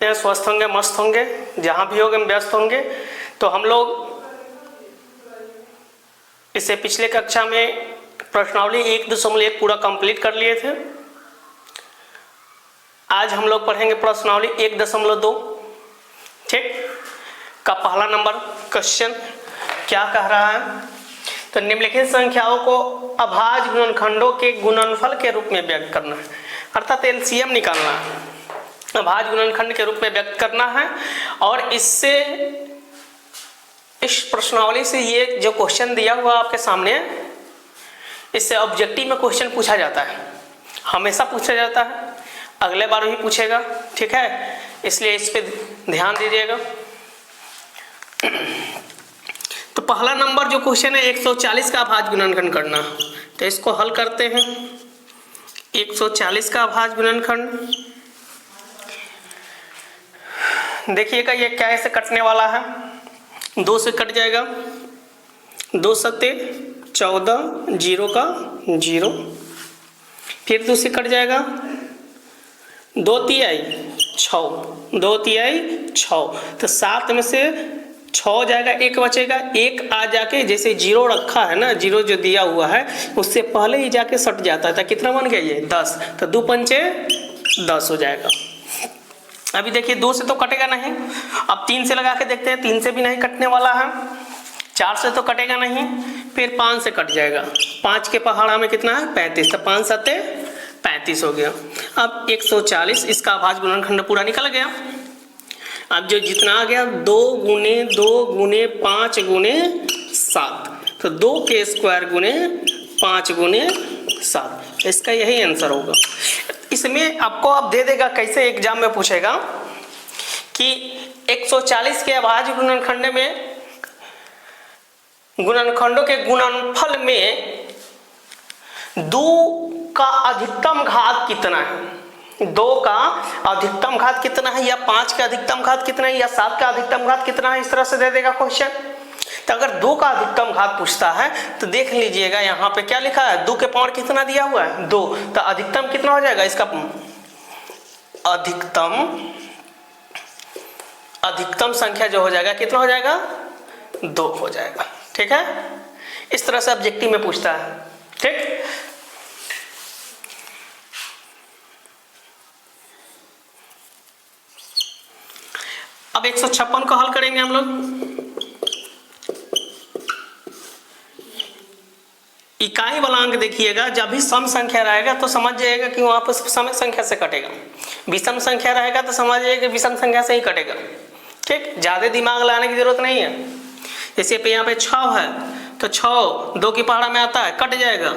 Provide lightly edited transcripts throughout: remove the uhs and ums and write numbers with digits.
स्वस्थ होंगे, मस्त होंगे, जहाँ भी होंगे व्यस्त होंगे। तो हम लोग इससे पिछले कक्षा में प्रश्नावली 1.1 पूरा कंप्लीट कर लिए थे। आज हम लोग पढ़ेंगे प्रश्नावली 1.2। ठीक, का पहला नंबर क्वेश्चन क्या कह रहा है, तो निम्नलिखित संख्याओं को अभाज्य गुणनखंडों के गुणनफल के रूप में व्यक्त करना है, अर्थात एलसीएम निकालना है, अभाज्य गुणनखंड के रूप में व्यक्त करना है। और इससे इस प्रश्नावली से ये जो क्वेश्चन दिया हुआ आपके सामने, इससे ऑब्जेक्टिव में क्वेश्चन पूछा जाता है, हमेशा पूछा जाता है, अगले बार भी पूछेगा। ठीक है, इसलिए इस पे ध्यान दीजिएगा। तो पहला नंबर जो क्वेश्चन है 140 का अभाज्य गुणनखंड करना, तो इसको हल करते हैं। 140 का अभाज्य गुणनखंड देखिएगा, ये कैसे कटने वाला है। 2 से कट जाएगा, 2 सत्ते 14, 0 का 0, फिर 2 से कट जाएगा, 2 तिहाई 6, 2 तिहाई 6, तो 7 में से 6 जाएगा, 1 बचेगा, 1 आ जाके जैसे 0 रखा है ना, 0 जो दिया हुआ है उससे पहले ही जाके सट जाता है। तो कितना बन गया ये 10, तो 2 पंचे 10 हो जाएगा। अभी देखिए 2 से तो कटेगा नहीं, अब 3 से लगा के देखते हैं, 3 से भी नहीं कटने वाला है, 4 से तो कटेगा नहीं, फिर 5 से कट जाएगा, 5 के पहाड़ा में कितना है 35, तो 5 सत्ते 35 हो गया। अब 140 इसका अभाज्य गुणनखंड पूरा निकल गया। अब जो जितना आ गया 2 गुने 2 गुने 5 गुने 7, तो 2 के स्क्वायर गुने 5 गुने 7, इसका यही आंसर होगा। इसमें आपको अब दे देगा, कैसे एग्जाम में पूछेगा कि 140 के अभाज्य गुणनखंड में गुणनखंडों के गुणनफल में 2 का अधिकतम घात कितना है, 2 का अधिकतम घात कितना है, या 5 का अधिकतम घात कितना है, या 7 का अधिकतम घात कितना है, इस तरह से दे देगा क्वेश्चन। तो अगर 2 का अधिकतम घात पूछता है तो देख लीजिएगा यहाँ पे क्या लिखा है, 2 के पावर कितना दिया हुआ है 2, तो अधिकतम कितना हो जाएगा इसका, अधिकतम संख्या जो हो जाएगा कितना हो जाएगा 2 हो जाएगा। ठीक है, इस तरह से ऑब्जेक्टिव में पूछता है। ठीक, अब 156 को हल करेंगे हम लोग। इकाई वाला अंक देखिएगा, जब भी सम संख्या रहेगा तो समझ जाएगा कि वहां पर सम संख्या से कटेगा, विषम संख्या रहेगा तो समझ जाइए कि विषम संख्या से ही कटेगा। ठीक, ज्यादा दिमाग लगाने की जरूरत नहीं है। जैसे पे यहाँ पे 6 है, तो 6 2 की पहाड़ा में आता है, कट जाएगा,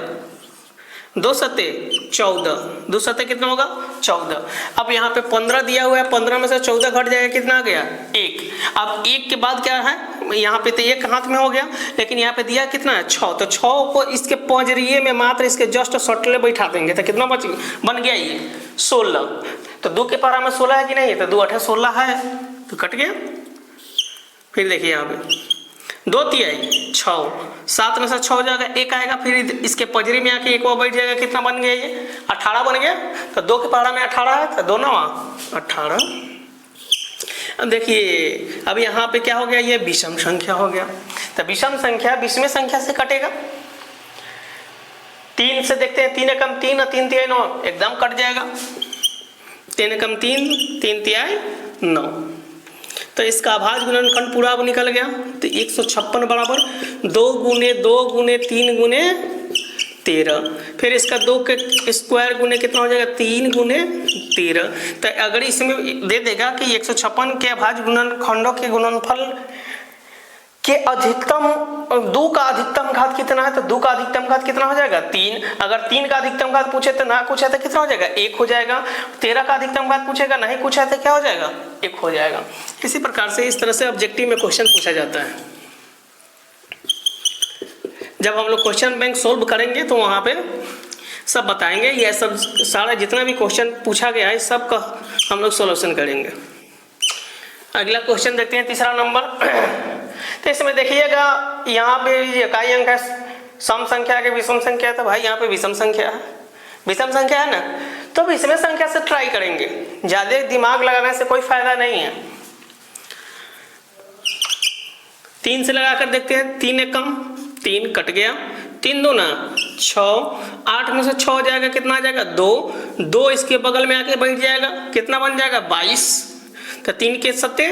2 सत्ते 14, 2 सत्ते कितना होगा 14। अब यहाँ पे 15 दिया हुआ है, 15 में से 14 घट जाएगा, कितना आ गया 1। अब 1 के बाद क्या है, यहाँ पे तो 1 हाथ में हो गया, लेकिन यहाँ पे दिया कितना है 6, तो 6 को इसके पंजरिए में मात्र इसके जस्ट सटले बैठा देंगे, तो कितना बन गया ये 16। तो 2 के पहाड़ा में 16 है कि नहीं, तो 2 8 16 है, तो कट गया। फिर देखिए यहाँ पे 2 तिहाई 6, 7 में से 6 हो जाएगा, 1 आएगा, फिर इसके पजरी में आके 1 और बैठ जाएगा, कितना बन गया ये 18 बन गया। तो 2 के पहाड़ा में 18 है, तो 2 9 18। अब देखिए अब यहाँ पे क्या हो गया, ये विषम संख्या हो गया, तो विषम संख्या विषम संख्या से कटेगा। 3 से देखते हैं, 3 एकम 3 और 3 तिहाई 9, एकदम कट जाएगा, 3 एकम 3, 3 तिहाई 9, तो इसका अभाज्य गुणनखंड पूरा अब निकल गया। तो 156 बराबर 2 गुने 2 गुने 3 गुने 13, फिर इसका 2 के स्क्वायर गुने कितना हो जाएगा 3 गुने 13। तो अगर इसमें दे देगा कि 156 के अभाज्य गुणनखंडों के गुणनफल के अधिकतम 2 का अधिकतम घात कितना है, तो 2 का अधिकतम घात कितना हो जाएगा 3। अगर 3 का अधिकतम घात पूछे तो ना पूछे तो कितना हो जाएगा 1 हो जाएगा। 13 का अधिकतम घात पूछेगा, नहीं पूछा तो क्या हो जाएगा 1 हो जाएगा। इसी प्रकार से इस तरह से ऑब्जेक्टिव में क्वेश्चन पूछा जाता है। जब हम लोग क्वेश्चन बैंक सोल्व करेंगे तो वहां पे सब बताएंगे, यह सब सारा जितना भी क्वेश्चन पूछा गया है सब का हम लोग सोल्यूशन करेंगे। अगला क्वेश्चन देखते हैं, तीसरा नंबर। तो इसमें देखिएगा यहाँ पे इकाई अंक है, सम संख्या के विषम संख्या है, तो भाई यहाँ पे विषम संख्या है, विषम संख्या है ना, तो अब इसमें संख्या से ट्राई करेंगे, ज़्यादा दिमाग लगाने से कोई फायदा नहीं है। 3 से लगा कर देखते हैं, 3 एकम 3 कट गया, 3 दूना 6, 8 में से 6 जाएगा, कितना आ जाएगा 2, 2 इसके बगल में आके बैठ जाएगा, कितना बन जाएगा 22, तो 3 के 7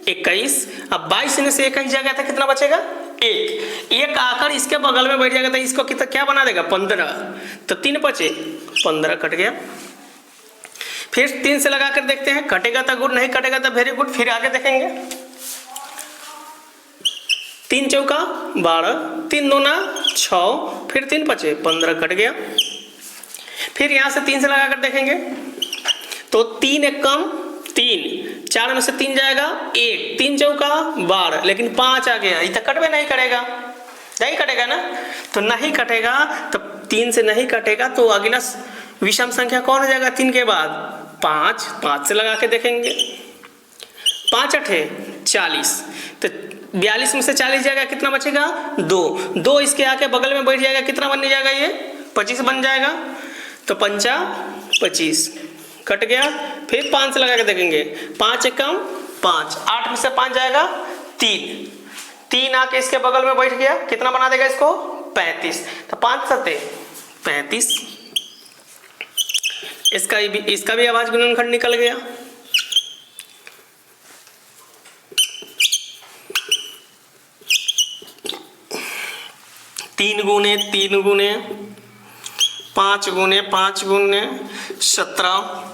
21, अब 22 में से 21 जाएगा तो कितना बचेगा 1 आकर इसके बगल में बैठ जाएगा तो इसको कितना क्या बना देगा 15, तो 3 बचे 15 कट गया। फिर 3 से लगा कर देखते हैं, कटेगा तो गुड, नहीं कटेगा तो वेरी गुड। फिर आगे देखेंगे, 3 चौका 12, 3 दूना 6, फिर 3 बचे 15 कट गया। फिर यहाँ से 3 से लगा कर देखेंगे तो 3 एकम 3, 4 में से 3 जाएगा 1, 3 चौका 12, लेकिन 5 आ गया, ये तो कटवे नहीं करेगा, नहीं कटेगा ना, तो नहीं कटेगा, तो 3 से नहीं कटेगा तो अगला विषम संख्या कौन हो जाएगा 3 के बाद 5, 5 से लगा के देखेंगे, 5 8 40, तो 42 में से 40 जाएगा, कितना बचेगा 2, 2 इसके आके बगल में बैठ जाएगा, कितना बन जाएगा ये 25 बन जाएगा, तो 5 25 कट गया। फिर 5 से लगा के देखेंगे, 5 एकम 5, 8 में से 5 जाएगा 3, 3 आके इसके बगल में बैठ गया, कितना बना देगा इसको 35, तो 5 7 35, इसका भी आवाज गुणनखंड निकल गया। तीन गुने 5 गुने 5 गुने 17,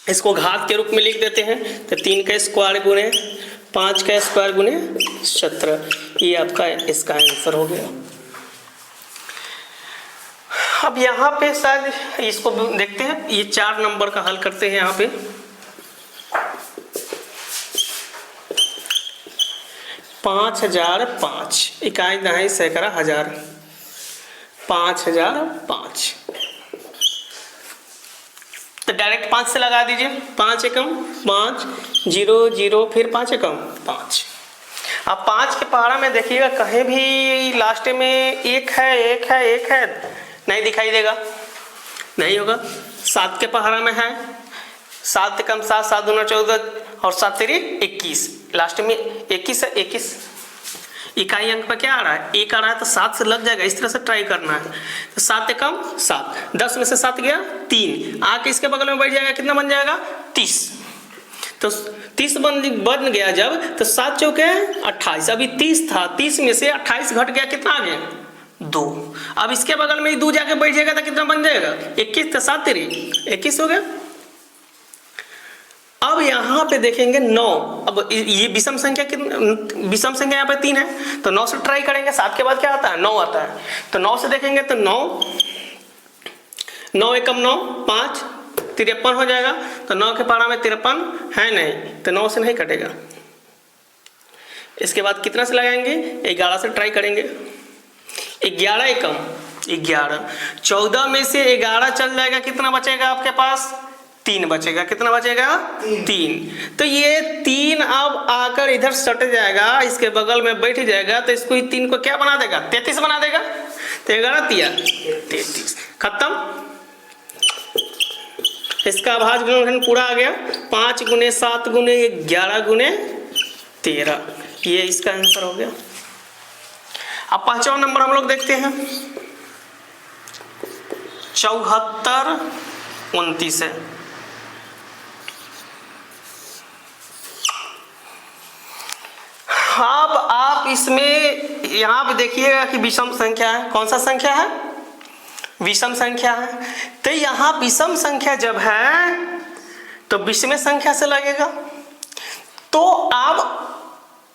इसको घात के रूप में लिख देते हैं, तो 3 का स्क्वायर गुने 5 का स्क्वायर गुने 17, ये आपका इसका आंसर हो गया। अब यहाँ पे शायद इसको देखते हैं, ये 4 नंबर का हल करते हैं। यहाँ पे 5005, इकाई दहाई सैकड़ा हजार, 5005, तो डायरेक्ट 5 से लगा दीजिए, 5 एकम 5, 0 0, फिर 5 एकम 5। अब 5 के पहाड़ा में देखिएगा कहीं भी लास्ट में 1 है, नहीं दिखाई देगा, नहीं होगा। 7 के पहाड़ा में है, 7 एकम 7, 7 दूना 14 और 7 तेरी 21, लास्ट में 21 है, 21 इकाई अंक पर क्या आ रहा है 1 आ रहा है, तो 7 से लग जाएगा, इस तरह से ट्राई करना है। तो 7 एकम 7, 10 में से 7 गया 3, आके इसके बगल में बैठ जाएगा, कितना बन जाएगा 30, तो 30 बन गया जब, तो 7 चौके 28, अभी 30 था, 30 में से 28 घट गया, कितना आ गया 2, अब इसके बगल में 2 जाके बैठ जाएगा तो कितना बन जाएगा 21, तो 7 तेरी 21 हो गया। अब यहाँ पे देखेंगे 9, अब ये विषम संख्या यहाँ पे 3 है, तो 9 से ट्राई करेंगे, 7 के बाद क्या आता है 9 आता है, तो 9 से देखेंगे तो 9 एकम 9, 5 53 हो जाएगा, तो 9 के पहाड़ा में 53 है नहीं, तो 9 से नहीं कटेगा। इसके बाद कितना से लगाएंगे 11 से ट्राई करेंगे, 11 एकम 11, 14 में से 11 चल जाएगा, कितना बचेगा आपके पास 3 बचेगा, कितना बचेगा 3, तो ये 3 अब आकर इधर सट जाएगा, इसके बगल में बैठ जाएगा, तो इसको 3 को क्या बना देगा 33 बना देगा, तो 11 तिया 33, खत्म। इसका अभाज्य गुणनखंड पूरा आ गया, 5 गुने 7 गुने 11 गुने 13, ये इसका आंसर हो गया। अब 5वां नंबर हम लोग देखते हैं, 74 29 है। अब आप इसमें यहाँ पे देखिएगा कि विषम संख्या है, कौन सा संख्या है विषम संख्या है, तो यहाँ विषम संख्या जब है तो विषम संख्या से लगेगा, तो अब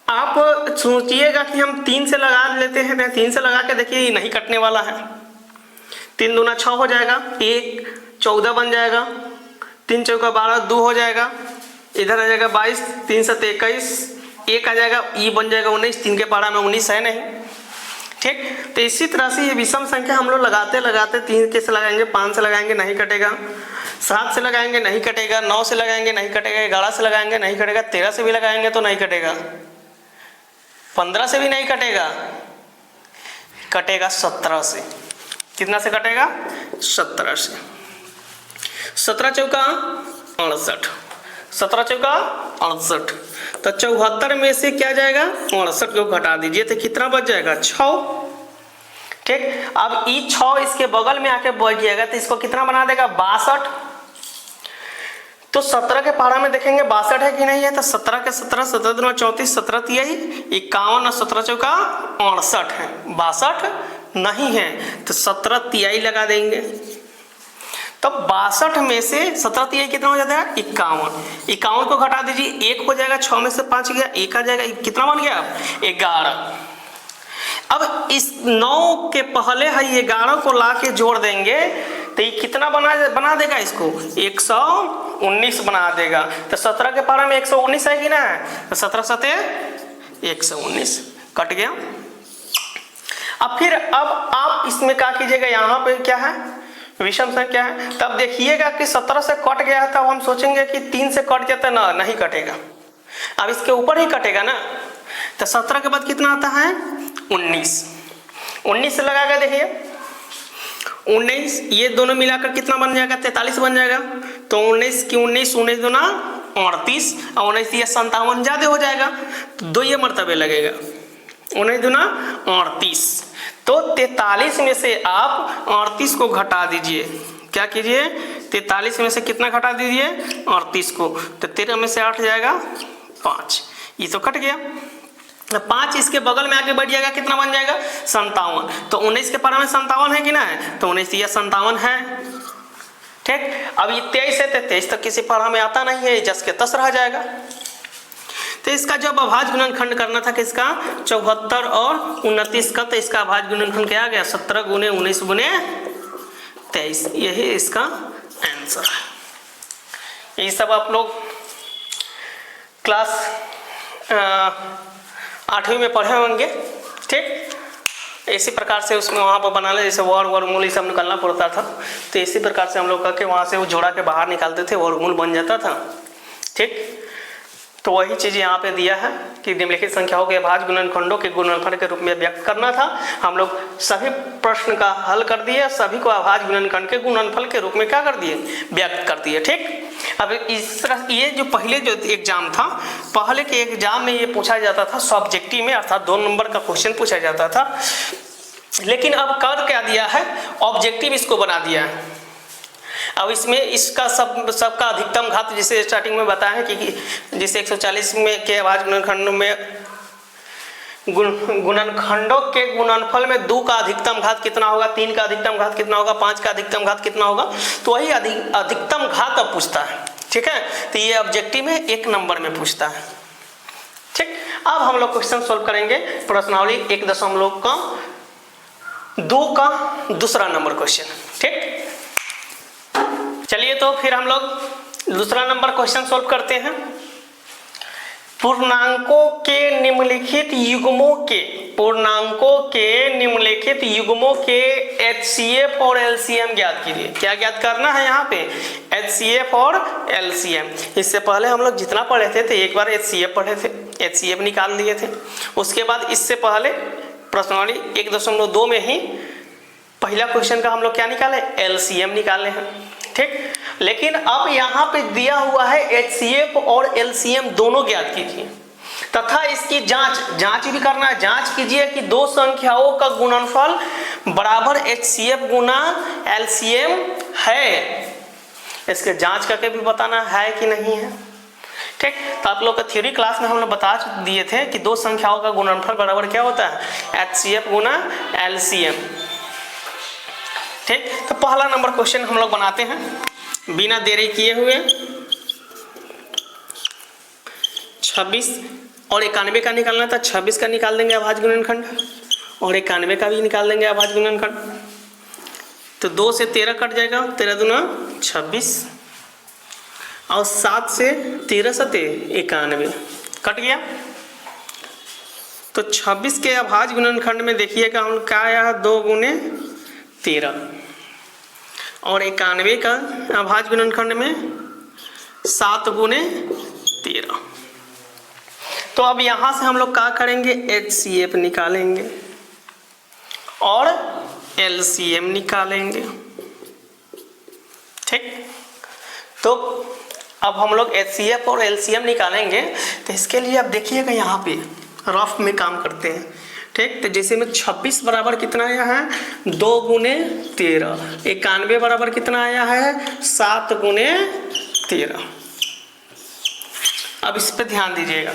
आप सोचिएगा कि हम 3 से लगा लेते हैं, 3 से लगा के देखिए ये नहीं कटने वाला है, 3 दूना 6 हो जाएगा, 1 14 बन जाएगा, 3 चौका 12 2 हो जाएगा, इधर आ जाएगा 22, 3 7 21, 1 आ जाएगा, ये बन जाएगा 19, 3 के पहाड़ा में 19 है नहीं, ठीक। तो इसी तरह से ये विषम संख्या हम लोग लगाते 3 के से लगाएंगे, 5 से लगाएंगे नहीं कटेगा, 7 से लगाएंगे नहीं कटेगा, 9 से लगाएंगे नहीं कटेगा, 11 से लगाएंगे नहीं कटेगा, 13 से भी लगाएंगे तो नहीं कटेगा, 15 से भी नहीं कटेगा, कटेगा 17 से। कितना से कटेगा? 17 से। 17 चौका 68, 17 चौका 68। तो 74 में से क्या जाएगा? 68 को घटा दीजिए तो कितना बच जाएगा? 6। ठीक, अब ई 6 इसके बगल में आके बैठ जाएगा तो इसको कितना बना देगा? 62। तो 17 के पहाड़ा में देखेंगे 62 है कि नहीं है, तो 17 के 17, 17 दूना 34, 17 तिहाई 51 और 17 चौका 68 है, 62 नहीं है तो 17 तिहाई लगा देंगे। तब 62 में से 17 तिहाई कितना हो जाता है? 51। 51 को घटा दीजिए, 1 हो जाएगा, 6 में से 5 गया, 1 आ जाएगा, कितना बन गया? 11। अब इस 9 के पहले है 11 को ला के जोड़ देंगे तो ये कितना बना देगा? इसको 119 बना देगा। तो 17 के पहाड़ा में 119 है कि ना? तो 17 सते 119 कट गया। अब फिर अब आप इसमें क्या कीजिएगा? यहाँ पे क्या है? विषम संख्या है। तब देखिएगा कि 17 से कट गया है, तब हम सोचेंगे कि 3 से कट जाता है ना, नहीं कटेगा, अब इसके ऊपर ही कटेगा ना। तो 17 के बाद कितना आता है? 19। 19 से लगा के देखिए, 19 ये दोनों मिलाकर कितना बन जाएगा? 43 बन जाएगा। तो 19 की 19, 19 दूना 38 और 19 ये 57 ज्यादा हो जाएगा तो 2 ये मरतबे लगेगा, 19 दूना 38। तो 43 में से आप 38 को घटा दीजिए। क्या कीजिए? 43 में से कितना घटा दीजिए? 38 को। तो 13 में से 8 जाएगा 5, ये तो कट गया। 5 इसके बगल में आके बैठ जाएगा, कितना बन जाएगा? 57। तो 19 के पहाड़ा में 57 है कि ना है? तो 19 या 57 है। ठीक, अब ये 23 है तो 23 तक किसी पहाड़ा में आता नहीं है, जस के तस रह जाएगा। तो इसका जब अभाज्य गुणनखंड करना था किसका? 74 और 29 का, तो इसका अभाज्य गुणनखंड क्या आ गया? 17 गुने 19 गुने 23, यही इसका आंसर है। ये सब आप लोग क्लास 8वीं में पढ़े होंगे। ठीक, इसी प्रकार से उसमें वहाँ पर बनाने, जैसे वर्गमूल ये सब निकालना पड़ता था, तो इसी प्रकार से हम लोग करके वहाँ से वो जोड़ा के बाहर निकालते थे, वर्गमूल बन जाता था। ठीक, तो वही चीज़ यहाँ पे दिया है कि निम्नलिखित संख्याओं के अभाज्य गुणनखंडों के गुणनफल के रूप में व्यक्त करना था। हम लोग सभी प्रश्न का हल कर दिए, सभी को अभाज्य गुणनखंड के गुणनफल के रूप में क्या कर दिए? व्यक्त कर दिए। ठीक, अब इस तरह ये जो पहले जो एग्जाम था, पहले के एग्जाम में ये पूछा जाता था सब्जेक्टिव में, अर्थात 2 नंबर का क्वेश्चन पूछा जाता था, लेकिन अब कर क्या दिया है? ऑब्जेक्टिव इसको बना दिया है। अब इसमें इसका सबका अधिकतम घात, जिसे स्टार्टिंग में बताया है कि जिसे 140 में के अभाज्य गुणनखंडों में गुणनखंडों के गुणनफल में 2 का अधिकतम घात कितना होगा, 3 का अधिकतम घात कितना होगा, 5 का अधिकतम घात कितना होगा, तो वही अधिकतम घात अब पूछता है। ठीक है, तो ये ऑब्जेक्टिव में 1 नंबर में पूछता है। ठीक, अब हम लोग क्वेश्चन सोल्व करेंगे प्रश्नावली 1.2 का दूसरा नंबर क्वेश्चन। ठीक, चलिए तो फिर हम लोग दूसरा नंबर क्वेश्चन सोल्व करते हैं। पूर्णांकों के निम्नलिखित युग्मों के HCF और LCM ज्ञात कीजिए। क्या ज्ञात करना है यहाँ पे? HCF और LCM। इससे पहले हम लोग जितना पढ़े थे एक बार HCF पढ़े थे, HCF निकाल लिए थे। उसके बाद इससे पहले प्रश्नावली 1.2 में ही पहला क्वेश्चन का हम लोग क्या निकाले? LCM निकाले हैं। ठीक, लेकिन अब यहाँ पे दिया हुआ है HCF और LCM दोनों ज्ञात कीजिए तथा इसकी जांच भी करना है। जांच कीजिए कि 2 संख्याओं का गुणनफल बराबर HCF गुना LCM है, इसके जांच करके भी बताना है कि नहीं है। ठीक, तो आप लोग का थ्योरी क्लास में हम लोग बता दिए थे कि 2 संख्याओं का गुणनफल बराबर क्या होता है? HCF गुना LCM। ठीक, तो पहला नंबर क्वेश्चन हम लोग बनाते हैं बिना देरी किए हुए। 26 और 91 का निकालना था, 26 का निकाल देंगे अभाज्य गुणनखंड और 91 का भी निकाल देंगे अभाज्य गुणनखंड। तो 2 से 13 कट जाएगा, 13 दूना 26 और 7 से 13 सते 91 कट गया। तो 26 के अभाज्य गुणनखंड में देखिएगा हम क्या आया? 2 गुने 13 और 91 का अभाज्य गुणनखंड में 7 गुने 13। तो अब यहाँ से हम लोग क्या करेंगे? HCF निकालेंगे और एलसीएम निकालेंगे। ठीक, तो अब हम लोग एचसीएफ और एलसीएम निकालेंगे। तो इसके लिए आप देखिएगा यहाँ पे रफ में काम करते हैं। ठीक, तो जैसे में 26 बराबर कितना आया है 2 गुने 13, 91 बराबर कितना आया है 7 गुने 13। अब इस पे ध्यान दीजिएगा,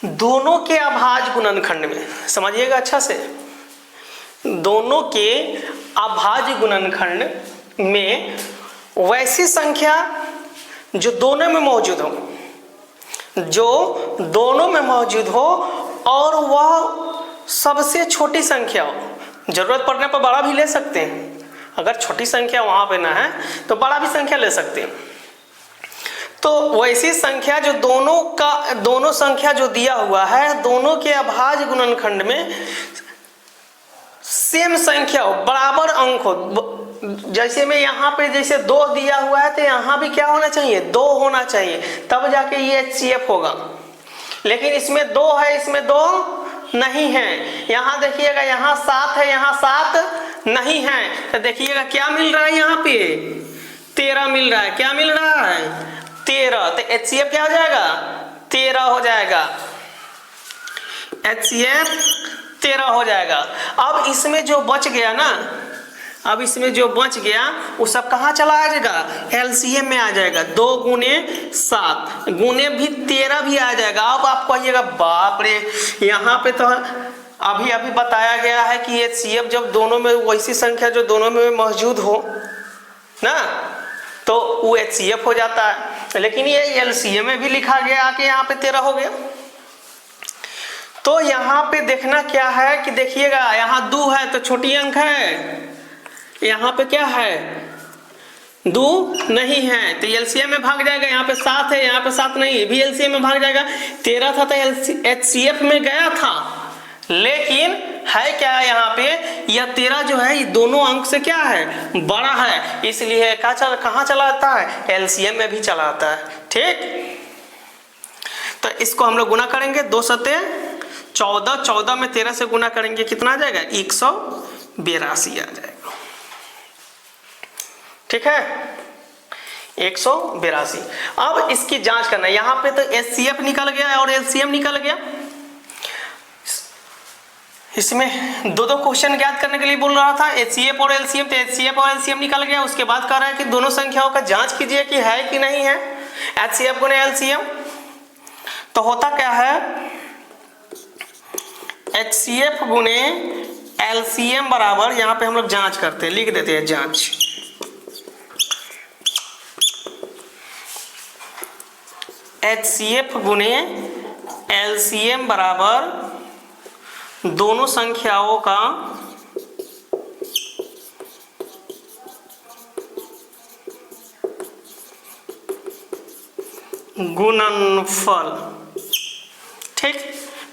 दोनों के अभाज्य गुणनखंड में समझिएगा अच्छा से, दोनों के अभाज्य गुणनखंड में वैसी संख्या जो दोनों में मौजूद हो, जो दोनों में मौजूद हो और वह सबसे छोटी संख्या हो, जरूरत पड़ने पर बड़ा भी ले सकते हैं, अगर छोटी संख्या वहां पे ना है तो बड़ा भी संख्या ले सकते हैं। तो वैसी संख्या जो दोनों संख्या जो दिया हुआ है, दोनों के अभाज्य गुणनखंड में सेम संख्या हो, बराबर अंक हो। जैसे में यहाँ पे जैसे 2 दिया हुआ है तो यहाँ भी क्या होना चाहिए 2 होना चाहिए, तब जाके ये एचसीएफ होगा। लेकिन इसमें 2 है, इसमें 2 नहीं है। यहाँ देखिएगा यहाँ 7 है, यहाँ 7 नहीं है। तो देखिएगा क्या मिल रहा है यहाँ पे 13 मिल रहा है। क्या मिल रहा है 13। तो एचसीएफ क्या हो जाएगा 13 हो जाएगा, एचसीएफ 13 हो जाएगा। अब इसमें जो बच गया ना, अब इसमें जो बच गया वो सब कहाँ चला आ जाएगा एलसीएम में आ जाएगा। 2 गुने 7 गुने भी 13 भी आ जाएगा। अब आप कहिएगा बाप रे, यहाँ पे तो अभी बताया गया है कि एचसीएफ जब दोनों में वैसी संख्या जो दोनों में मौजूद हो ना तो वो एचसीएफ हो जाता है। लेकिन ये एलसीएम में भी लिखा गया आके यहाँ पे 13 हो गया। तो यहाँ पे देखना क्या है कि देखिएगा यहाँ 2 है तो छोटी अंक है, यहाँ पे क्या है 2 नहीं है तो एलसीएम में भाग जाएगा। यहाँ पे 7 है, यहाँ पे 7 नहीं है, भी एलसीएम में भाग जाएगा। 13 था तो एचसीएफ में गया था, लेकिन है क्या यहाँ पे यह 13 जो है ये दोनों अंक से क्या है बड़ा है, इसलिए कहाँ चला आता है एलसीएम में भी चला आता है। ठीक, तो इसको हम लोग गुना करेंगे 2 सते 14, 14 में 13 से गुना करेंगे कितना आ जाएगा 182 आ जाएगा। ठीक है 182। अब इसकी जांच करना है, यहाँ पे तो एचसीएफ निकल गया और एलसीएम निकल गया। इसमें दो क्वेश्चन ज्ञात करने के लिए बोल रहा था एचसीएफ और एलसीएम, तो एचसीएफ और एलसीएम निकल गया। उसके बाद कह रहा है कि दोनों संख्याओं का जांच कीजिए कि है कि नहीं है एचसीएफ गुने एलसीएम। तो होता क्या है एचसीएफ गुने एलसीएम बराबर, यहाँ पे हम लोग जांच करते हैं, लिख देते हैं जांच। एचसीएफ गुने एलसीएम बराबर दोनों संख्याओं का गुणनफल। ठीक,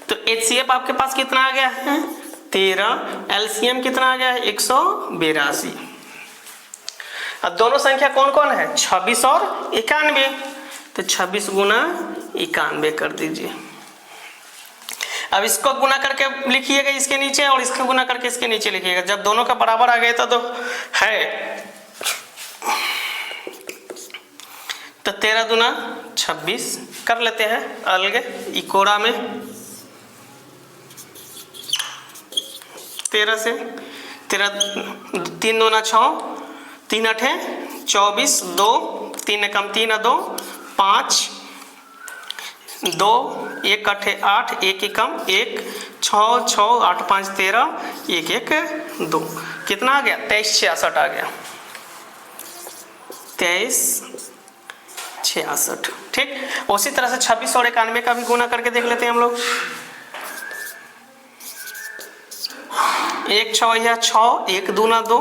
तो एचसीएफ आपके पास कितना आ गया है 13, एलसीएम कितना आ गया है 182। अब दोनों संख्या कौन कौन है 26 और 91, तो 26 गुना 91 कर दीजिए। अब इसको गुना करके लिखिएगा इसके नीचे और इसको गुना करके इसके नीचे लिखिएगा। जब दोनों का बराबर आ गया तो है, तो 13 दूना 26 कर लेते हैं अलग इकोरा में। 13 से 13 3 दूना 6, 3 8 24, 2 3 कम 3 2 5, 2 1 8 8, 1 कम 1 6 6 8 5 13, 1 1 2, कितना आ गया 23 66 आ गया 23 66। ठीक, उसी तरह से 26 और 91 का भी गुना करके देख लेते हैं हम लोग। 1 6 या 6, 1 दूना 2,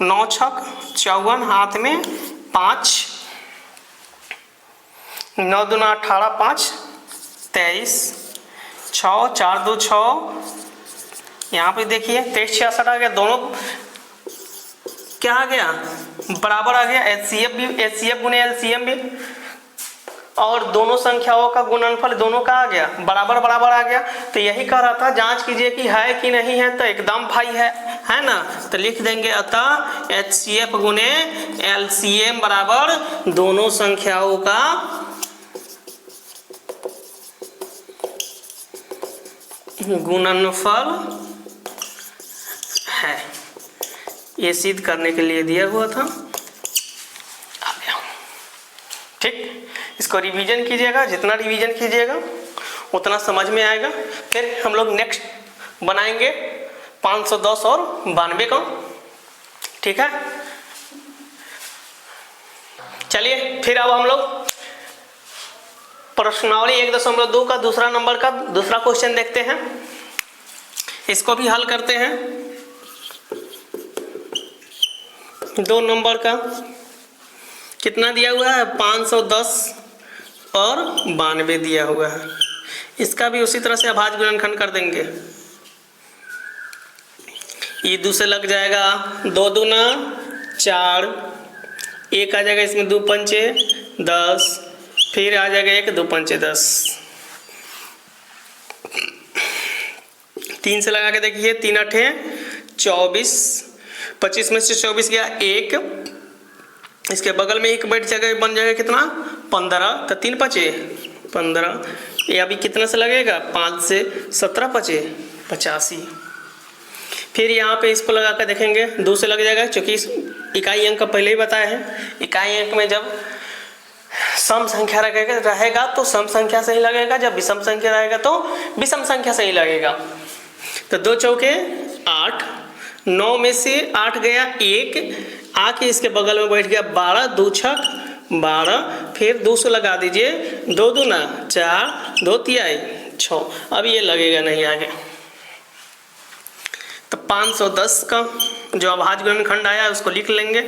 9 6 54, हाथ में 5, 9 दूना 18 5 23, 6 4 2 6, यहाँ पे देखिए 23 66 आ गया। दोनों क्या आ गया बराबर आ गया। एचसीएफ भी एचसीएफ गुने एलसीएम भी, और दोनों संख्याओं का गुणनफल दोनों का आ गया, बराबर बराबर आ गया। तो यही कह रहा था जांच कीजिए कि है कि नहीं है, तो एकदम भाई है ना। तो लिख देंगे अतः HCF गुने LCM बराबर दोनों संख्याओं का गुणनफल है। ये सिद्ध करने के लिए दिया हुआ था, आ गया। ठीक, इसको रिवीजन कीजिएगा, जितना रिवीजन कीजिएगा उतना समझ में आएगा। फिर हम लोग नेक्स्ट बनाएंगे 510 और 92 का। ठीक है, चलिए फिर अब हम लोग प्रश्नावली 1.2 का दूसरा नंबर का दूसरा क्वेश्चन देखते हैं। इसको भी हल करते हैं। 2 नंबर का कितना दिया हुआ है, 510 और 92 दिया हुआ है। इसका भी उसी तरह से अभाज्य गुणनखंड कर देंगे। ये 2 से लग जाएगा, 2 दूना 4, 1 आ जाएगा इसमें, 2 पंचे 10, फिर आ जाएगा 1, 2 पंचे 10। 3 से लगा के देखिए, 3 8 24, 25 में से 24 गया 1, इसके बगल में 1 बैठ जाएगा, बन जाएगा कितना 15, तो 3 पचे 15। ये अभी कितना से लगेगा, 5 से 17 पचे 85। फिर यहाँ पे इसको लगा कर देखेंगे, 2 से लग जाएगा, क्योंकि इकाई अंक पहले ही बताया है। इकाई अंक में जब सम संख्या रहेगा तो सम संख्या से ही लगेगा, जब विषम संख्या रहेगा तो विषम संख्या से ही लगेगा। तो 2 चौके 8, 9 में से 8 गया 1, आके इसके बगल में बैठ गया 12, 2 छक 12, फिर 2 से लगा दीजिए, 2 दूना 4, 2 तिहाई 6। अब ये लगेगा नहीं आगे। तो 510 का जो अभाज्य गुणनखंड आया उसको लिख लेंगे,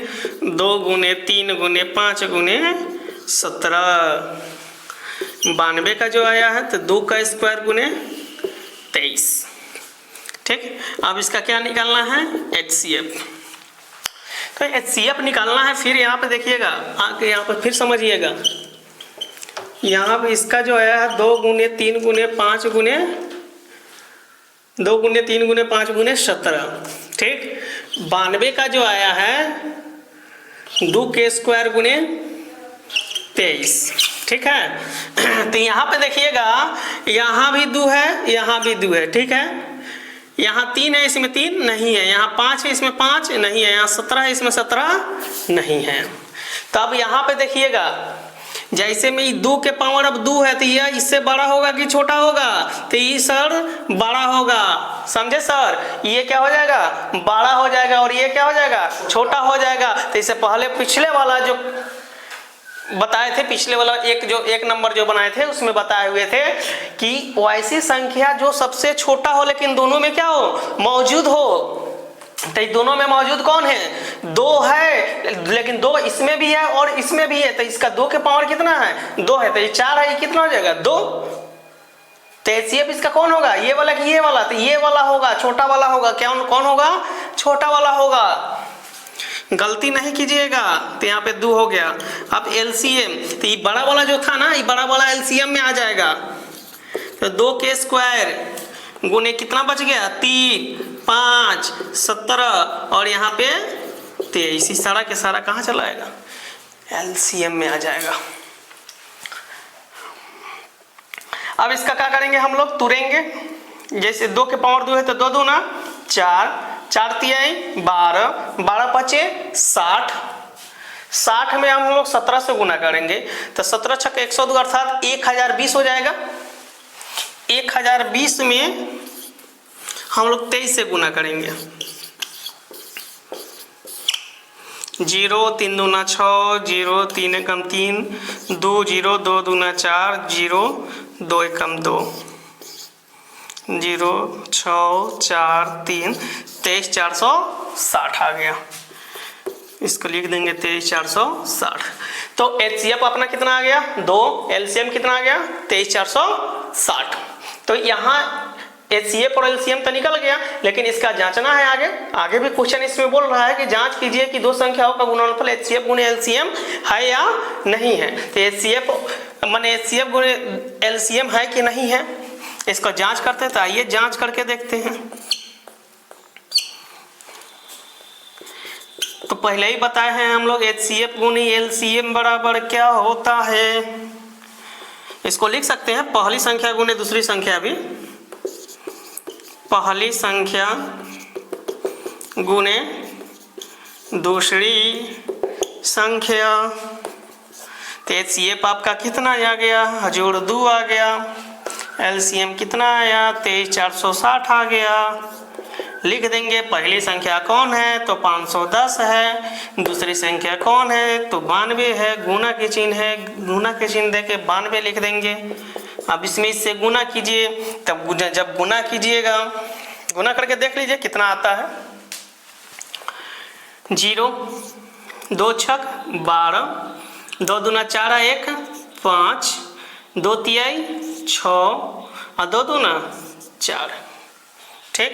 2 गुने 3 गुने 5 गुने 17। 92 का जो आया है तो 2 का स्क्वायर गुने 23। ठीक, अब इसका क्या निकालना है, HCF। तो HCF निकालना है। फिर यहाँ पे देखिएगा, आके यहाँ पर फिर समझिएगा, यहाँ पे इसका जो आया है 2 गुने 3 गुने 5 गुने 2 गुने 3 गुने 5 गुने 17। ठीक, 92 का जो आया है 2 के स्क्वायर गुने 23। ठीक है, तो यहाँ पे देखिएगा, यहाँ भी 2 है, यहाँ भी 2 है। ठीक है, यहाँ 3 है, इसमें 3 नहीं है, यहाँ 5 है, इसमें 5 नहीं है, यहाँ 17 है, इसमें 17 नहीं है। तो अब यहाँ पे देखिएगा, जैसे में 2 के पावर अब 2 है, तो यह इससे बड़ा होगा कि छोटा होगा, तो ये सर बड़ा होगा। समझे सर, ये क्या हो जाएगा, बड़ा हो जाएगा, और ये क्या हो जाएगा, छोटा हो जाएगा। तो इससे पहले पिछले वाला जो बताए थे, पिछले वाला एक नंबर जो बनाए थे उसमें बताए हुए थे कि ऐसी संख्या जो सबसे छोटा हो लेकिन दोनों में क्या हो, मौजूद हो। तो दोनों में मौजूद कौन है, 2 है, लेकिन 2 इसमें भी है और इसमें भी है, तो इसका 2 के पावर कितना है, 2 है, तो ये 4 है, ये कितना हो जाएगा 2। तो HCF इसका कौन होगा, ये वाला कि ये वाला, तो ये वाला होगा, छोटा वाला होगा। क्या कौन होगा, छोटा वाला होगा। गलती नहीं कीजिएगा। तो यहाँ पे 2 हो गया। अब LCM, तो ये बड़ा वाला जो था ना, ये बड़ा वाला LCM में आ जाएगा। तो 2 के स्क्वायर गुने कितना बच गया, 3 5 17, और यहाँ पे 23। सारा के सारा कहाँ चला आएगा, LCM में आ जाएगा। अब इसका क्या करेंगे, हम लोग तुरेंगे। जैसे 2 के पावर 2 है, तो 2 दूना 4, 4 तिहाई 12, 12 पचे 60, 60 में हम लोग 17 से गुना करेंगे, तो 17 छक 102 अर्थात 1020 हो जाएगा। 1020 में हम लोग 23 से गुना करेंगे। 0 3 दूना 6, 0 3 एकम 3, 2 0 2 दूना 4, 0 2 एकम 2, 0 6 4 3, 23460 आ गया। इसको लिख देंगे 23460। तो HCF अपना कितना आ गया 2, LCM कितना आ गया 23460। तो यहाँ HCF और LCM तो निकल गया, लेकिन इसका जांचना है आगे भी क्वेश्चन इसमें बोल रहा है कि जांच कीजिए कि दो संख्याओं का गुणनफल HCF गुणे LCM है या नहीं है। तो HCF गुणे LCM है कि नहीं है, इसका जांच करते हैं। तो आइए जांच करके देखते हैं। तो पहले ही बताए हैं हम लोग HCF गुणे LCM बराबर क्या होता है। इसको लिख सकते हैं पहली संख्या गुणे दूसरी संख्या भी, पहली संख्या गुणे दूसरी संख्या। तो HCF आपका कितना आ गया, जोड़ 2 आ गया। LCM कितना आया, 23460 आ गया। लिख देंगे पहली संख्या कौन है, तो 510 है। दूसरी संख्या कौन है, तो 92 है। गुना के चिन्ह है, गुना के चिन्ह देके 92 लिख देंगे। अब इसमें इससे गुना कीजिए, तब जब गुना कीजिएगा, गुना करके देख लीजिए कितना आता है। 0 2 छक 12, 2 दूना 4 1 5, 2 तिहाई 6 और 2 दूना 4। ठीक,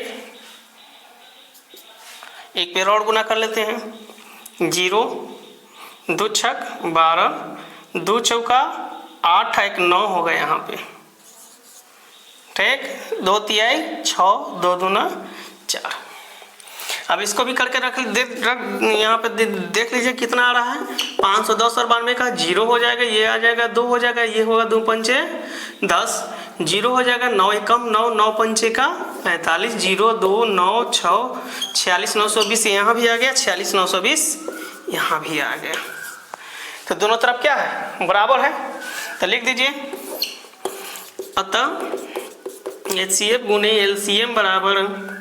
एक पेड़ और गुना कर लेते हैं। 0 2 छक 12, 2 चौका 8 एक 9 हो गया यहाँ पे। ठीक, 2 तिहाई 6, 2 दूना 4। अब इसको भी करके रख यहाँ पे देख लीजिए कितना आ रहा है। 510 और 92 का 0 हो जाएगा, ये आ जाएगा 2 हो जाएगा, ये होगा 2 पंचे 10, 0 हो जाएगा 9 एकम 9, 9 पंचे का 45, 0 2 9 6 46 920 यहाँ भी आ गया, 46 920 यहाँ भी आ गया। तो दोनों तरफ क्या है, बराबर है। तो लिख दीजिए अतः HCF गुणे LCM बराबर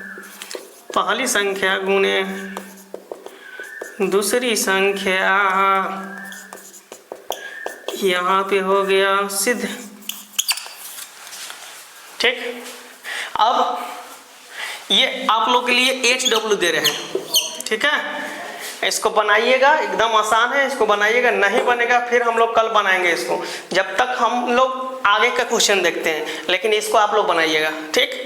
पहली संख्या गुणे दूसरी संख्या, यहाँ पे हो गया सिद्ध। ठीक, अब ये आप लोग के लिए HW दे रहे हैं। ठीक है, इसको बनाइएगा, एकदम आसान है, इसको बनाइएगा। नहीं बनेगा फिर हम लोग कल बनाएंगे इसको, जब तक हम लोग आगे का क्वेश्चन देखते हैं। लेकिन इसको आप लोग बनाइएगा, ठीक।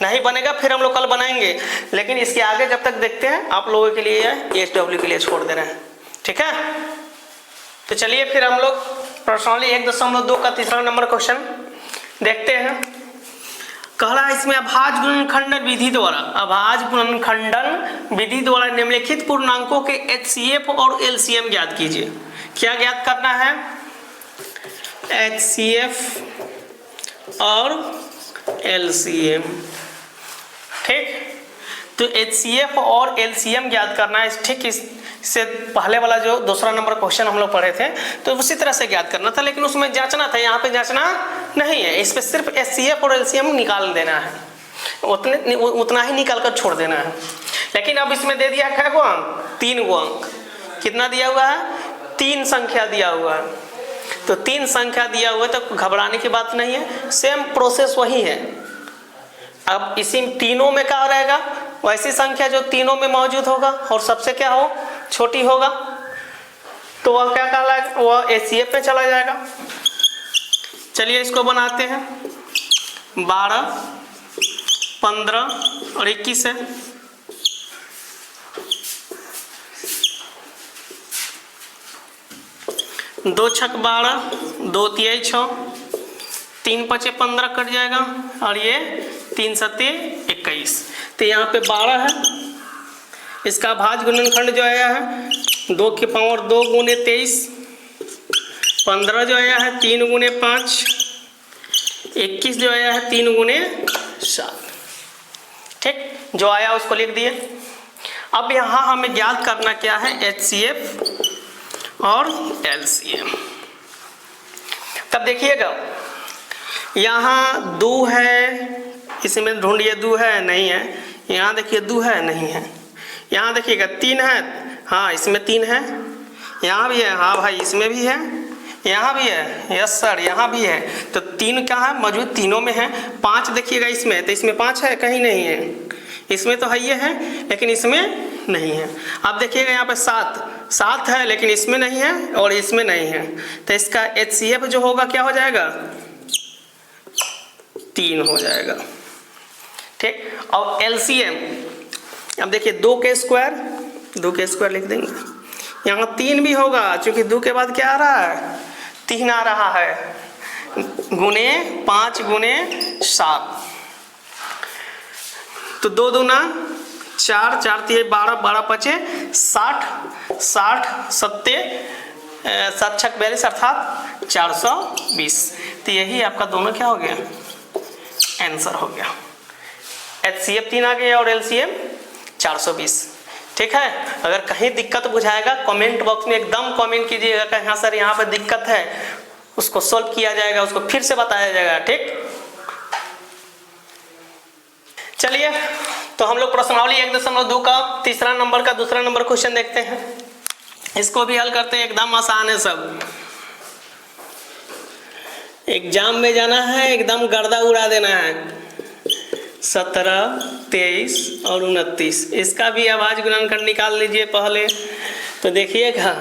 नहीं बनेगा फिर हम लोग कल बनाएंगे, लेकिन इसके आगे जब तक देखते हैं आप लोगों के लिए HW के लिए छोड़ दे रहे हैं। ठीक है, तो चलिए फिर हम लोग पर्सनली 1.2 का तीसरा नंबर क्वेश्चन देखते हैं। कह रहा है इसमें अभाज्य गुणनखंडन विधि द्वारा, अभाज्य गुणनखंडन विधि द्वारा निम्नलिखित पूर्णांकों के HCF और LCM ज्ञात कीजिए। क्या ज्ञात करना है, HCF और LCM। ठीक, तो HCF और LCM ज्ञात करना है। ठीक, इससे पहले वाला जो दूसरा नंबर क्वेश्चन हम लोग पढ़े थे तो उसी तरह से ज्ञात करना था, लेकिन उसमें जांचना था। यहाँ पे जांचना नहीं है, इस पे सिर्फ HCF और LCM निकाल देना है, उतना ही निकाल कर छोड़ देना है। लेकिन अब इसमें दे दिया क्या अंक, 3 गो अंक। कितना दिया हुआ है, 3 संख्या दिया हुआ है। तो 3 संख्या दिया हुआ है तो घबराने की बात नहीं है, सेम प्रोसेस वही है। अब इसी तीनों में क्या रहेगा, वैसी संख्या जो तीनों में मौजूद होगा और सबसे क्या हो, छोटी होगा, तो वह क्या कहलाएगा, वह HCF पे चला जाएगा। चलिए इसको बनाते हैं। 12 15 और 21 है। दो छक 12, 2 तिहाई 6, 3 पचे 15 कट जाएगा और ये 3 सत्ते 21। तो यहाँ पे 12 है, इसका भाज्य गुणनखंड जो आया है 2 की पावर 2 गुने 23, 15 जो आया है 3 गुने 5, 21 जो आया है 3 गुने 7। ठीक, जो आया उसको लिख दिए। अब यहाँ हमें ज्ञात करना क्या है, HCF और LCM। तब देखिएगा यहाँ 2 है, इसमें ढूंढिए 2 है नहीं है, यहाँ देखिए 2 है नहीं है, यहाँ देखिएगा 3 है, हाँ इसमें 3 है, यहाँ भी है, हाँ भाई इसमें भी है, यहाँ भी है, यस सर यहाँ भी है। तो 3 क्या है, मौजूद तीनों में है। 5 देखिएगा इसमें, तो इसमें 5 है, कहीं नहीं है, इसमें तो है ये है लेकिन इसमें नहीं है। अब देखिएगा यहाँ पे 7 है लेकिन इसमें नहीं है और इसमें नहीं है। तो इसका HCF जो होगा क्या हो जाएगा, 3 हो जाएगा। ठीक। और एलसीएम, अब देखिए 2 के स्क्वायर लिख देंगे, यहाँ 3 भी होगा क्योंकि 2 के बाद क्या आ रहा है, 3 आ रहा है, गुने 5 गुने 7, तो 2 दूना 4, 4 3 12, 12 5 60, 60 7 7 6 42 अर्थात 420। तो यही आपका दोनों क्या हो गया, आंसर हो गया। HCF 3 आ गया और LCM 420। ठीक है। अगर कहीं दिक्कत बुझाएगा कमेंट बॉक्स में एकदम कमेंट कीजिएगा कि हाँ सर यहाँ पे दिक्कत है, उसको सॉल्व किया जाएगा, उसको फिर से बताया जाएगा। ठीक, चलिए तो हम लोग प्रश्नावली 1.2 का तीसरा नंबर का दूसरा नंबर क्वेश्चन देखते हैं। इसको भी हल करते हैं, एकदम आसान है सब। एग्जाम में जाना है, एकदम गर्दा उड़ा देना है। 17, 23 और 29, इसका भी आवाज गुणनखंड निकाल लीजिए पहले। तो देखिएगा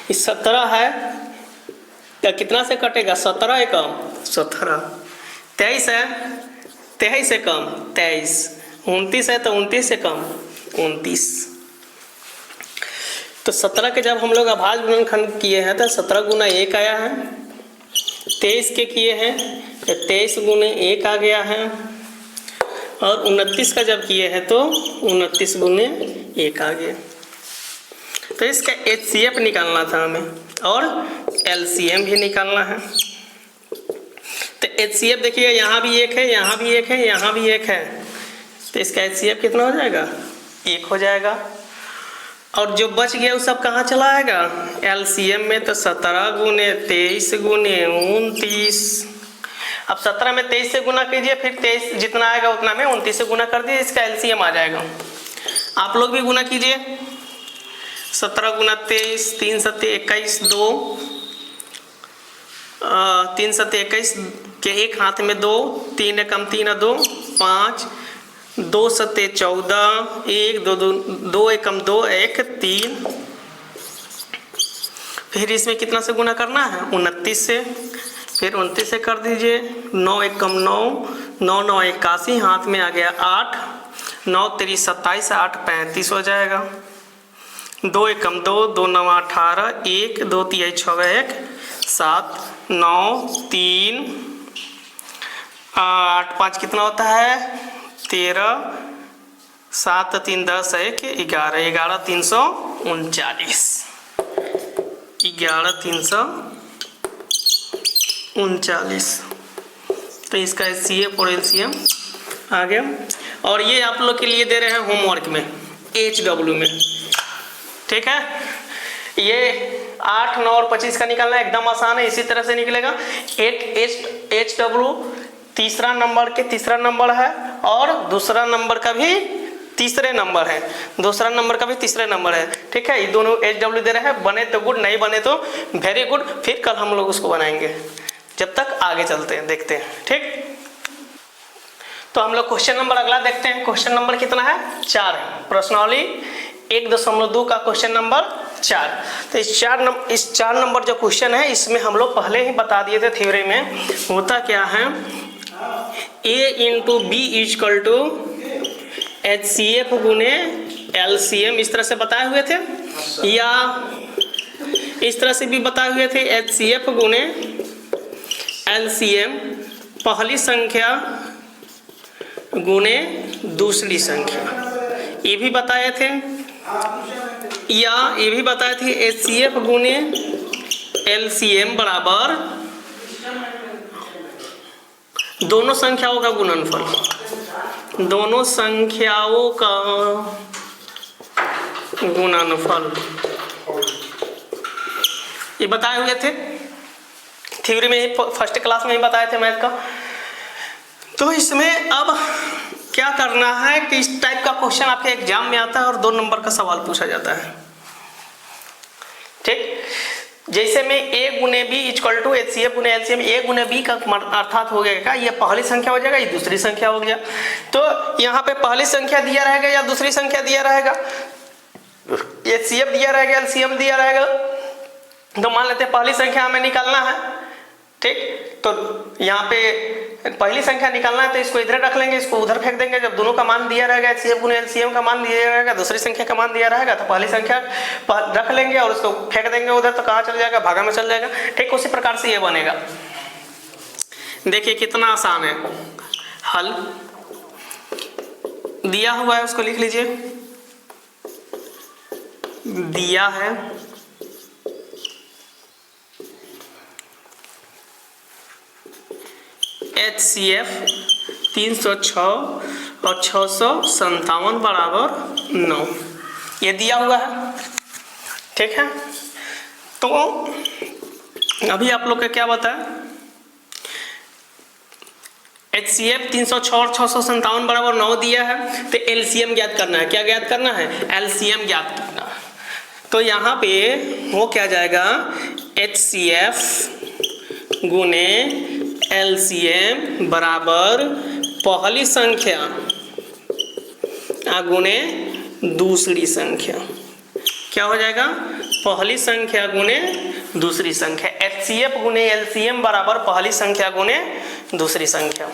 इस 17 है क्या, कितना से कटेगा, 17 है कम 17, 23 है 23 से कम 23, 29 है तो 29 से कम 29। तो 17 के जब हम लोग अभाज्य गुणनखंड किए हैं तो 17 गुना 1 आया है, 23 के किए हैं तो 23 गुने 1 आ गया है, और 29 का जब किए हैं तो 29 गुने 1 आ गया। तो इसका HCF निकालना था हमें और LCM भी निकालना है। तो HCF देखिए यहाँ भी 1 है, यहाँ भी 1 है, यहाँ भी 1 है, तो इसका HCF कितना हो जाएगा, 1 हो जाएगा। और जो बच गया वो सब कहाँ चला आएगा, LCM में। तो 17 गुने 23 गुने 29, अब 17 में 23 से गुना कीजिए, फिर 23 जितना आएगा उतना में 29 से गुना कर दिए, इसका LCM आ जाएगा। आप लोग भी गुना कीजिए, 17 गुना 23, 3 सत्ते 21, 2 3 सत्ते 21 के एक हाथ में 2, 3 एकम 3 2 5, 2 सत्ते 14, 1 2 2 एकम 2 1 3, फिर इसमें कितना से गुना करना है, 29 से, फिर 29 से कर दीजिए, 9 एकम 9, 9 9 81, हाथ में आ गया 8, 9 3 27, 8 35 हो जाएगा, 2 एकम 2, 2 9 18, 1 2 3 6 1 7 9 3 8 5 कितना होता है, 13, 7 3 10 1 11, 11 339, 11 339। तो इसका HCF और LCM आ गया। और ये आप लोग के लिए दे रहे हैं होमवर्क में HW में। ठीक है, ये 8 9 और 25 का निकालना एकदम आसान है, इसी तरह से निकलेगा। HW तीसरा नंबर के तीसरा नंबर है और दूसरा नंबर का भी तीसरे नंबर है, दूसरा नंबर का भी तीसरे नंबर है। ठीक है, ये दोनों HW दे रहे हैं, बने तो गुड, नहीं बने तो वेरी गुड, फिर कल हम लोग उसको बनाएंगे। जब तक आगे चलते हैं, देखते हैं। ठीक, तो हम लोग क्वेश्चन नंबर अगला देखते हैं। क्वेश्चन नंबर कितना है, 4 है। प्रश्नावली 1.2 का क्वेश्चन नंबर 4। तो इस 4 नंबर जो क्वेश्चन है इसमें हम लोग पहले ही बता दिए थे थ्योरी में। होता क्या है, A into B equal to HCF गुने LCM, इस तरह से बताए हुए थे, या इस तरह से भी बताए हुए थे, HCF गुने LCM पहली संख्या गुने दूसरी संख्या, ये भी बताए थे, या ये भी बताए थे HCF गुने LCM बराबर दोनों संख्याओं का गुणनफल, दोनों संख्याओं का गुणनफल, ये बताए हुए थे थ्योरी में ही, फर्स्ट क्लास में ही बताए थे मैथ का। तो इसमें अब क्या करना है कि इस टाइप का क्वेश्चन आपके एग्जाम में आता है और 2 नंबर का सवाल पूछा जाता है। ठीक, जैसे में A गुने B इक्वल टू HCF गुने LCM, A गुने B का अर्थात हो गया, ये पहली संख्या हो जाएगा, ये दूसरी संख्या हो गया। तो यहाँ पे पहली संख्या दिया रहेगा या दूसरी संख्या दिया रहेगा, HCF दिया रहेगा, LCM दिया रहेगा। तो मान लेते हैं पहली संख्या हमें निकालना है। ठीक, तो यहाँ पे पहली संख्या निकालना है तो इसको इधर रख लेंगे, इसको उधर फेंक देंगे। जब दोनों का मान दिया रहेगा, HCF गुने LCM का मान दिया रहेगा, दूसरी संख्या का मान दिया रहेगा, तो पहली संख्या रख लेंगे और उसको फेंक देंगे उधर, तो कहाँ चल जाएगा, भागा में चल जाएगा। ठीक उसी प्रकार से ये बनेगा। देखिए कितना आसान है। हल दिया हुआ है, उसको लिख लीजिए। दिया है HCF 306 और 657 बराबर 9, ये दिया हुआ है। ठीक है, तो अभी आप लोग का क्या बताया, HCF 306 और 657 बराबर 9 दिया है, तो LCM ज्ञात करना है। क्या ज्ञात करना है, LCM ज्ञात करना है। तो यहाँ पे वो क्या जाएगा, HCF गुने LCM बराबर पहली संख्या गुने दूसरी संख्या। क्या हो जाएगा, पहली संख्या गुने दूसरी संख्या। HCF गुने LCM बराबर पहली संख्या गुने दूसरी संख्या।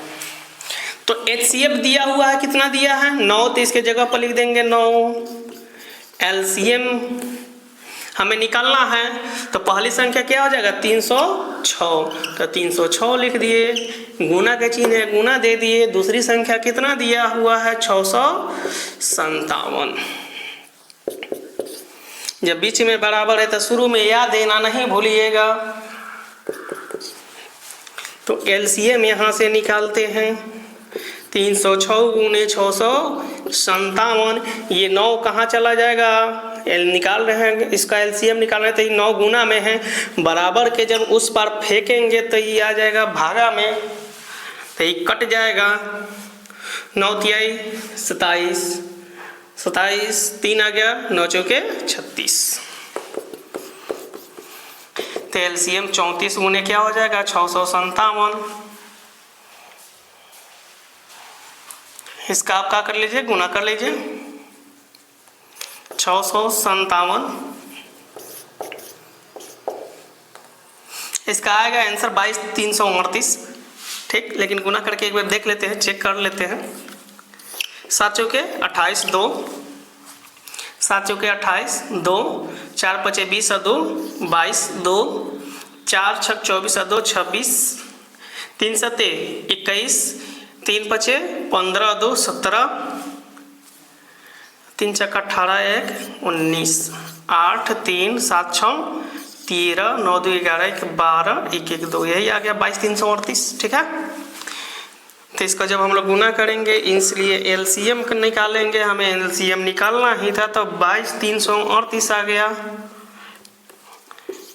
तो HCF दिया हुआ है, कितना दिया है, 9, तो इसके जगह पर लिख देंगे 9। LCM हमें निकालना है, तो पहली संख्या क्या हो जाएगा, 306, तो 306 लिख दिए। गुना का चिन्ह है, गुना दे दिए। दूसरी संख्या कितना दिया हुआ है, 657। जब बीच में बराबर है तो शुरू में याद देना नहीं भूलिएगा। तो LCM यहाँ से निकालते हैं, 306 गुने 657, ये 9 कहाँ चला जाएगा, निकाल रहे हैं, इसका LCM निकाल रहे हैं, तो ये 9 गुना में है, बराबर के जब उस पर फेंकेंगे तो ये आ जाएगा भागा में, तो ये कट जाएगा। 9 तिहाई 27, 27 3 आ गया, 9 चौके 36। तो LCM 34 गुने क्या हो जाएगा, 657। इसका आप क्या कर लीजिए, गुना कर लीजिए, 657। इसका आएगा आंसर 22,329। ठीक, लेकिन गुना करके एक बार देख लेते हैं, चेक कर लेते हैं। 7 चौके 28, 2, 7 चौके 28, 2, 4 पचे 20 और 2 22, 2, 4 छक 24 और 2 26, 3 सते 21, 3 पचे 15, 2 17, 3 चक्का 18, 1 19, 8 3 7 6 13, 9 2 11, 1 12, 1 1 2, यही आ गया 22,338। ठीक है, तो इसका जब हम लोग गुना करेंगे, इसलिए LCM निकालेंगे, हमें LCM निकालना ही था, तो 22,338 आ गया,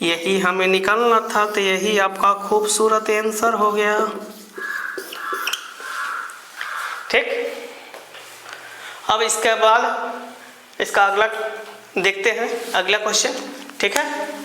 यही हमें निकालना था, तो यही आपका खूबसूरत आंसर हो गया। ठीक, अब इसके बाद इसका अगला देखते हैं, अगला क्वेश्चन। ठीक है।